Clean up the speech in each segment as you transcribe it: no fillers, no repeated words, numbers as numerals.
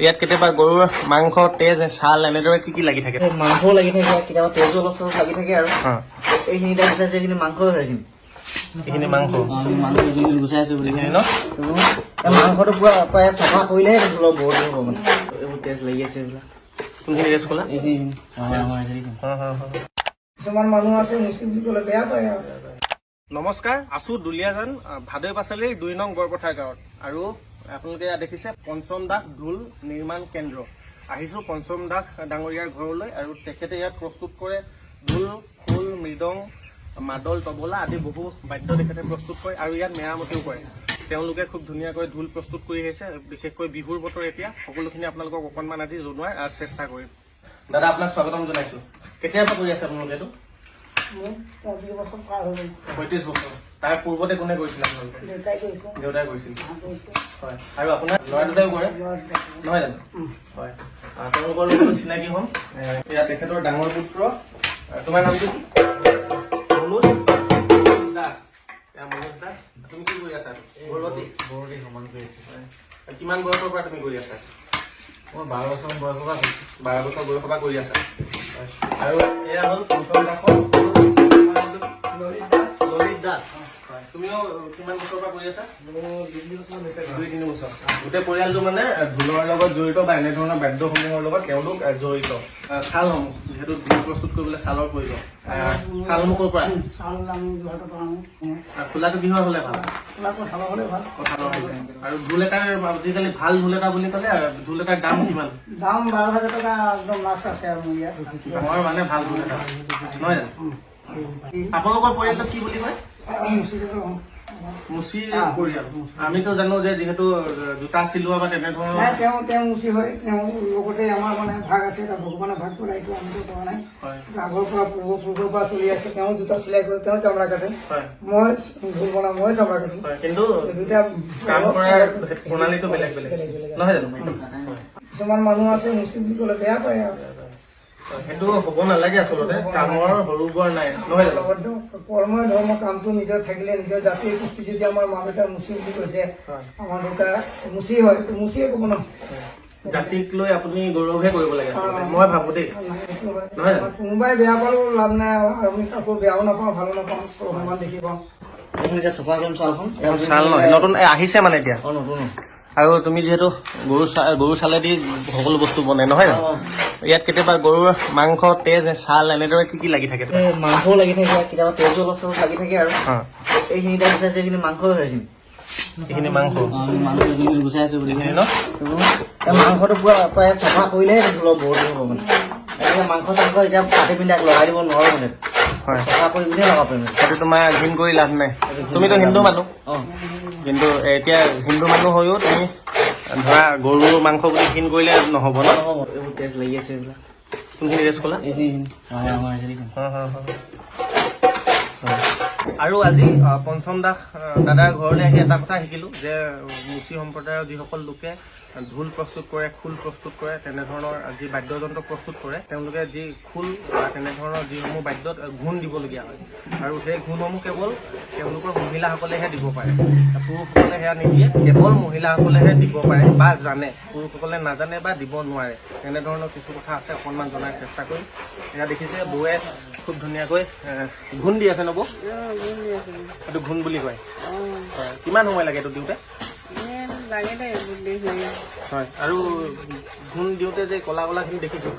ইয়াত কেতিয়াবা গৰুৰ মাংস, তেজ, ছাল এনেদৰে কি লাগি থাকে? মাংসও লাগি থাকে, কেতিয়াবা তেজো অলপ চলপ লাগি থাকে আৰু এইখিনি টাইপ গুচাইছে, এইখিনি মাংস হয়। এইখিনি মাংস মাংস গুচাই আছো বুলি ন, মাংসটো পুৰা প্ৰায় চাফা কৰিলেহে অলপ বহুত হ'ব মানে। এইবোৰ তেজ লাগি আছে এইবিলাক। কোনখিনি তেজ ক'লা? কিছুমান মানুহ আছে মুছলিম বুলি ক'লে বেয়া পায় আৰু। নমস্কাৰ, আছো দুলীয়াজান ভাদৈ পাচালিৰ ২ নং গড়পথাৰ গাঁৱত। আৰু আপোনালোকে দেখিছে পঞ্চম দাস ঢোল নিৰ্মাণ কেন্দ্ৰ। আহিছো পঞ্চম দাস ডাঙৰীয়াৰ ঘৰলৈ আৰু তেখেতে ইয়াত প্ৰস্তুত কৰে ঢোল, খোল, মৃদং, মাদল, তবলা আদি বহু বাদ্য তেখেতে প্ৰস্তুত কৰে আৰু ইয়াত মেৰামতিও কৰে। তেওঁলোকে খুব ধুনীয়াকৈ ঢোল প্ৰস্তুত কৰি আহিছে, বিশেষকৈ বিহুৰ বতৰ এতিয়া। সকলোখিনি আপোনালোকক অকণমান আজি জনোৱাৰ চেষ্টা কৰিম। দাদা, আপোনাক স্বাগতম জনাইছো। কেতিয়াৰ পৰা কৰি আছে আপোনালোকে এইটো? 35 বছৰ। তাৰ পূৰ্বতে কোনে কৰিছিল আপোনালোকে? দেউতাই কৰিছিল। হয়, আৰু আপোনাৰ ল'ৰা দুটাইও কৰে নহয় জানো? হয়, তেওঁলোকৰ লগত চিনাকি হ'ম। এয়া তেখেতৰ ডাঙৰ পুত্ৰ। তোমাৰ নামটো কি? মনোজ দাস। মনোজ দাস, তুমি কি কৰি আছা? বৰতি সমান কৰি আছা। কিমান বয়সৰ পৰা তুমি কৰি আছা? মই 12 বছৰ বয়সৰ পৰা 12 বছৰ বয়সৰ পৰা কৰি আছা। আৰু এয়া হ'ল পঞ্চম দাসৰ ললিত দাস। তুমিও কিমান বছৰৰ পৰা কৰি আছা? 2-3 বছৰ। গোটেই পৰিয়ালটো মানে ঢোলৰ লগত জড়িত বা এনেধৰণৰ বাদ্যসমূহৰ লগত তেওঁলোক জড়িত। ছালসমূহ যিহেতু ঢোল প্ৰস্তুত কৰিবলৈ ছালৰ প্ৰয়োজন, ছালমুখৰ পৰা খোলাটো কিহৰ হ'লে ভাল? আৰু ঢোল এটাৰ আজিকালি ভাল ঢোল এটা বুলি ক'লে ঢোল এটাৰ দাম কিমান? দাম 12,000 টকা একদম লাষ্ট আছে আৰু মোৰ ইয়াত। মই মানে ভাল ঢোল এটা নহয় জানো? আপোনালোকৰ পৰিয়ালটো কি বুলি কয়? মুচি পৰিয়াল। আমিতো জানো যে যিহেতু জোতা চিলোৱা বা তেনেধৰণৰ তেওঁ মুচি হয়। তেওঁ লগতে আমাৰ মানে ভাগ আছে, ভগৱানে ভাগ কৰা, এইটো আমিতো কৰা নাই। আগৰ পৰা পূৰ্বৰ পৰা চলি আছে। তেওঁ জোতা চিলাই কৰে, তেওঁ চামৰা কাটে, মই ঢোল বনাওঁ, মই চামৰা কাটো। কিন্তু দুটা কাম কৰাৰ প্ৰণালীটো বেলেগ বেলেগ নহয় জানো? কিছুমান মানুহ আছে মুছলিম বুলি ক'লে বেয়া পায় আৰু। সেইটো হ'ব নালাগে আচলতে। কামৰ সৰু বৰ নাই নহয় জানো? কৰ্মই ধৰ্ম, কামটো নিজৰ থাকিলে নিজৰ জাতিৰ কৃষ্টি। যদি আমাৰ মা দেউতা মুচি বুলি কৈছে, আমাৰ দেউতা মুচি হয়, মুচিয়ে ক'ব ন। জাতিক লৈ আপুনি গৌৰৱহে কৰিব লাগে মই ভাবো দেই। নহয় জানো? কোনোবাই বেয়া পালেও লাভ নাই, আমি কাকো বেয়াও নাপাওঁ, ভালো নাপাওঁ, সমান দেখি পাওঁ। চাফা কৰিম ছালখন। ছাল নহয়, নতুন আহিছে মানে এতিয়া। নতুন। আৰু তুমি যিহেতু গৰু ছালেদি সকলো বস্তু বনাই নহয় জানো? ইয়াত কেতিয়াবা গৰুৰ মাংস, তেজ, ছাল এনেদৰে কি লাগি থাকে? মাংসও লাগি থাকে, কেতিয়াবা তেজো অলপ চলপ লাগি থাকে আৰু এইখিনি টাইপ গুচাইছে, এইখিনি মাংস হয়। এইখিনি মাংস গুচাই আছো বুলি ন, মাংসটো পুৰা প্ৰায় চাফা কৰিলেহে অলপ বহুত হ'ব মানে। মাংস চাংস এতিয়া কাটি পিনি লগাই দিব নোৱাৰো মানে। চাফা কৰি পিনে লগাব পাৰিম। সেইটো তোমাৰ ঘিণ কৰি লাভ নাই। তুমিতো হিন্দু মানুহ, কিন্তু এতিয়া হিন্দু মানুহ হৈও তুমি ধৰা গৰু মাংস বুলি ঘিণ কৰিলে নহ'ব ন? এইবোৰ তেজ লাগি আছে এইবিলাক। কোনখিনি তেজ ক'লা? আৰু আজি পঞ্চম দাস দাদাৰ ঘৰলৈ আহি এটা কথা শিকিলোঁ যে মুচি সম্প্ৰদায়ৰ যিসকল লোকে ঢোল প্ৰস্তুত কৰে, খোল প্ৰস্তুত কৰে, তেনেধৰণৰ যি বাদ্যযন্ত্ৰ প্ৰস্তুত কৰে, তেওঁলোকে যি খোল বা তেনেধৰণৰ যিসমূহ বাদ্যত ঘোণ দিবলগীয়া হয় আৰু সেই ঘোণসমূহ কেৱল তেওঁলোকৰ মহিলাসকলেহে দিব পাৰে। পুৰুষসকলে সেয়া নিদিয়ে, কেৱল মহিলাসকলেহে দিব পাৰে বা জানে। পুৰুষসকলে নাজানে বা দিব নোৱাৰে। তেনেধৰণৰ কিছু কথা আছে, অকণমান জনাৰ চেষ্টা কৰিম। এয়া দেখিছে বৌয়ে খুব ধুনীয়াকৈ ঘোণ দি আছে ন বৌ? এইটো ঘোণ বুলি কয়। কিমান সময় লাগে এইটো দিওঁতে? হয়, আৰু ঘোণ দিওঁতে যে কলা কলাখিনি দেখিছো,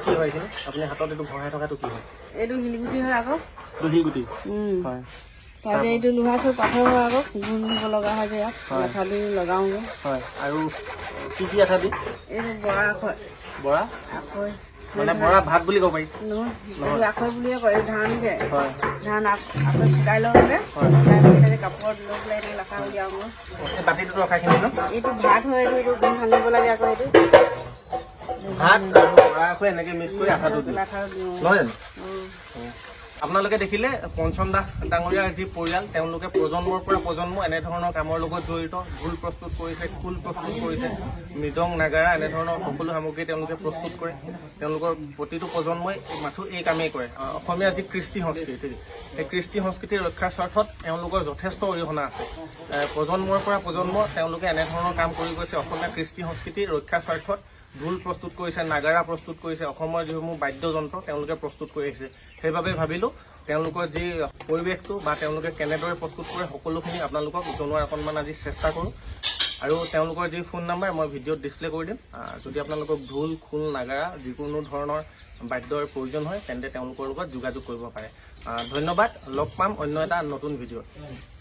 কি হয় এইখিনি? আপুনি হাতত এইটো ভৰাই থকাটো কি হয়? এইটো শিলগুটি হয় আকৌ। শিলগুটি হয়। তাৰপিছত এইটো লোহাৰ চব পাথৰ হয় আকৌ, ঘোণ দিব লগা হয় যে ইয়াত আঠা দি লগাওঁগে। হয়, আৰু কি কি আঠা দি? এইটো বৰা আখৈ। বৰা আখৈ মানে বৰা ভাত বুলি ক'ব পাৰি? নহয়, এইটো আখৈ বুলিয়ে কয়। ধান যে ধান আখৈ শুকাই লওঁ যে, কাপোৰত লৈ পেলাই এনেকৈ লেখা উলিয়াওঁ। বাতিটোতো ৰখাখিনি ন? এইটো ভাত হয়, এইটো ঘোণ ভাঙিব লাগে আকৌ। এইটো ভাত আৰু বৰা আখৈ এনেকৈ মিক্স কৰি আঠাটো দিওঁ নহয় জানো? আপোনালোকে দেখিলে পঞ্চম দাস ডাঙৰীয়াৰ যি পৰিয়াল তেওঁলোকে প্ৰজন্মৰ পৰা প্ৰজন্ম এনেধৰণৰ কামৰ লগত জড়িত ঢোল প্ৰস্তুত কৰিছে খোল প্ৰস্তুত কৰিছে মৃদং নাগাৰা এনেধৰণৰ সকলো সামগ্ৰী তেওঁলোকে প্ৰস্তুত কৰে তেওঁলোকৰ প্ৰতিটো প্ৰজন্মই মাথো এই কামেই কৰে অসমীয়া যি কৃষ্টি সংস্কৃতি এই কৃষ্টি সংস্কৃতিৰ ৰক্ষাৰ স্বাৰ্থত তেওঁলোকৰ যথেষ্ট অৰিহণা আছে প্ৰজন্মৰ পৰা প্ৰজন্ম তেওঁলোকে এনেধৰণৰ কাম কৰি গৈছে অসমীয়া কৃষ্টি সংস্কৃতিৰ ৰক্ষাৰ স্বাৰ্থত ঢোল প্ৰস্তুত কৰিছে নাগাৰা প্ৰস্তুত কৰিছে অসমৰ যিসমূহ বাদ্যযন্ত্ৰ তেওঁলোকে প্ৰস্তুত কৰি আহিছে সেইবাবে ভাবিলো তেওঁলোকৰ যি পৰিৱেশটো বা তেওঁলোকে কেনেদৰে প্ৰস্তুত কৰে সকলোখিনি আপোনালোকক জনোৱাৰ অকণমান আজি চেষ্টা কৰোঁ আৰু তেওঁলোকৰ যি ফোন নাম্বাৰ মই ভিডিঅ'ত ডিছপ্লে কৰি দিম যদি আপোনালোকক ঢোল খোল নাগাৰা যিকোনো ধৰণৰ বাদ্যৰ প্ৰয়োজন হয় তেন্তে তেওঁলোকৰ লগত যোগাযোগ কৰিব পাৰে ধন্যবাদ লগ পাম অন্য এটা নতুন ভিডিঅ'ত